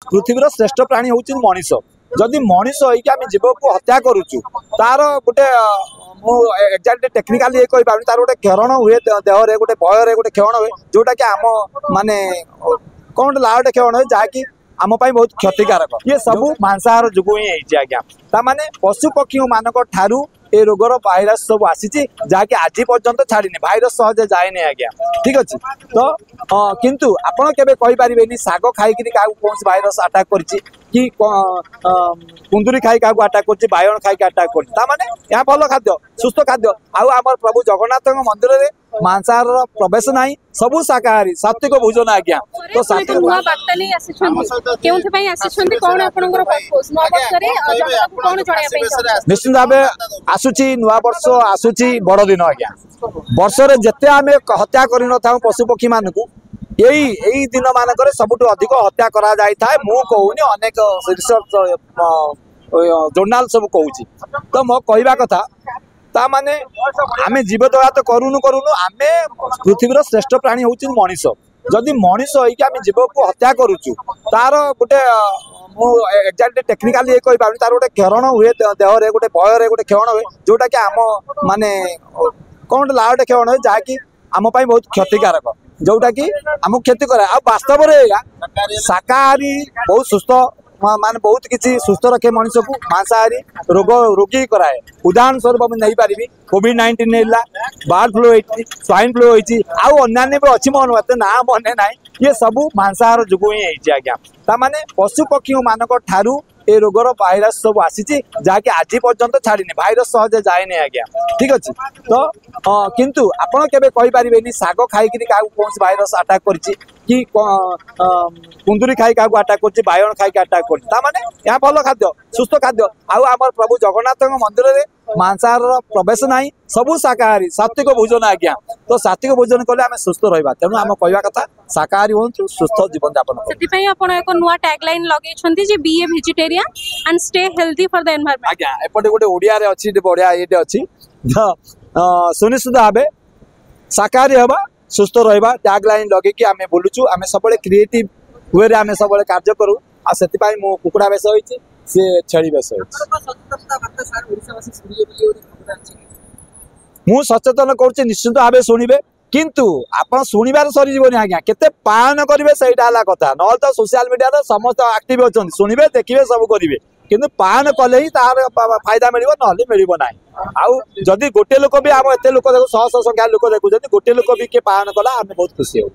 पृथ्वीर श्रेष्ठ प्राणी हूँ मनीष जदि मनीष होइक जीव को हत्या करुचु तार गोटे एक्जाक्ट टेक्निकाली कही पार तार गोटे क्षरण हुए देहरे गोटे भयर गोटे क्षरण हुए जोटा कि आम माने कौन लाउटे क्षरण हुए जहाँकि आम बहुत क्षतिकारक ये सब मांसाहार जो ही आज्ञा ताने पशु पक्षी मानक ठारू ए रोगर भाइरस सब आसी जहाँकि आज पर्यंत छाड़ी भाइरस सहजे जाए आज्ञा ठीक अच्छे तो किंतु आपड़ के कहींपारे शाग खाई कौन भाइरस आटाक कि कुंदुरी खाई क्या आटाक कर बायण खाई आटाक कर भल खाद्य सुस्थ खाद्य आम प्रभु जगन्नाथ मंदिर में मांसाहार प्रवेश ना सबू शाकाहारी सात्विक भोजन आज्ञा तो निश्चित भाव आसुची नुआ वर्ष आसुची बड़ दिन आज्ञा वर्ष रे जेते आमे हत्या करि न थाउ पशु पक्षी मानकु यही दिन मानकर सबुठ अधिक हत्या करा जाय थाए मु कहूनी अनेक रिसर्च जर्नाल सब कहूची तो मो कहवा कथा ता माने आमे जीव दया तो करूनु आमे पृथ्वीर श्रेष्ठ प्राणी हूँ मनीष जदि मनीष होइक आमे जीव को हत्या करुचु तार गोटे एक्जाक्ट टेक्निकाली कही पार तार गोटे क्षरण हुए देहरे गोटे भयर गोटे क्षरण हुए जोटा कि आम माने कौन लाउटे क्षरण हुए जहाँकि आम बहुत क्षतिकारक जोटा कि आम क्षति करे आ वास्तव शाकाहारी बहुत सुस्थ माने बहुत किसी सुस्थ रखे मनुष्य को मांसाहारी रोगी कराए उदाहरण स्वरूप नहीं पारि कोविड-19 है बर्ड फ्लू होती स्वाइन फ्लू होती अन्य भी अच्छी मन मत ना मन ना ये सब मांसाहार जो ही आज्ञा ताने पशु पक्षी मानक ठारू ए रोगर भाइरस सब आसी जहाँकि आज पर्यंत छाड़ी भाइरस सहजे जाए आज्ञा ठीक अच्छे तो किंतु आपड़ के कहींपारे शाग खाई कौन भाइरस आटाक कर कि कुंदुरी खाई क्या आटाक कर बायण खाई आटाक कर भल खाद्य सुस्थ खाद्य आम प्रभु जगन्नाथ मंदिर में मांसाहार प्रवेश ना सबू शाकाहारी सात्विक भोजन आज्ञा तो सात्विक भोजन कले आम सुस्थ रहा तेणु आम कहवा कथा शाकाहारी हूँ सुस्थ जीवन यापन एक नुआ टैगलाइन लगे जे be a vegetarian and stay healthy for the environment आज्ञा एपटे गोटे ओडिया रे अछि बढ़िया ये अच्छी सुनिश्चित भाव शाकाहारी हवा सुस्थ रहा टैगलाइन लगे आम बोलुचु आम सब क्रिएटिव वे आम सब कार्य करूँ से मो कुकुड़ा बेस होती से छेली बेस मु सचेतन कर निश्चित भाव शुणे किंतु आप शुणवार सरीजी आज्ञा केते पालन करेंगे से कथा ना तो सोशल मीडिया समस्त एक्टिव अच्छा शुणे देखिए सब करेंगे किंतु पालन कले ही तार फायदा मिल ना मिल ना आउ जदि गोटे लोक भी आम एत लोक देख शह शह संख्या लोक देखुं गोटे लोक भी किए पालन कला आम बहुत खुशी हो।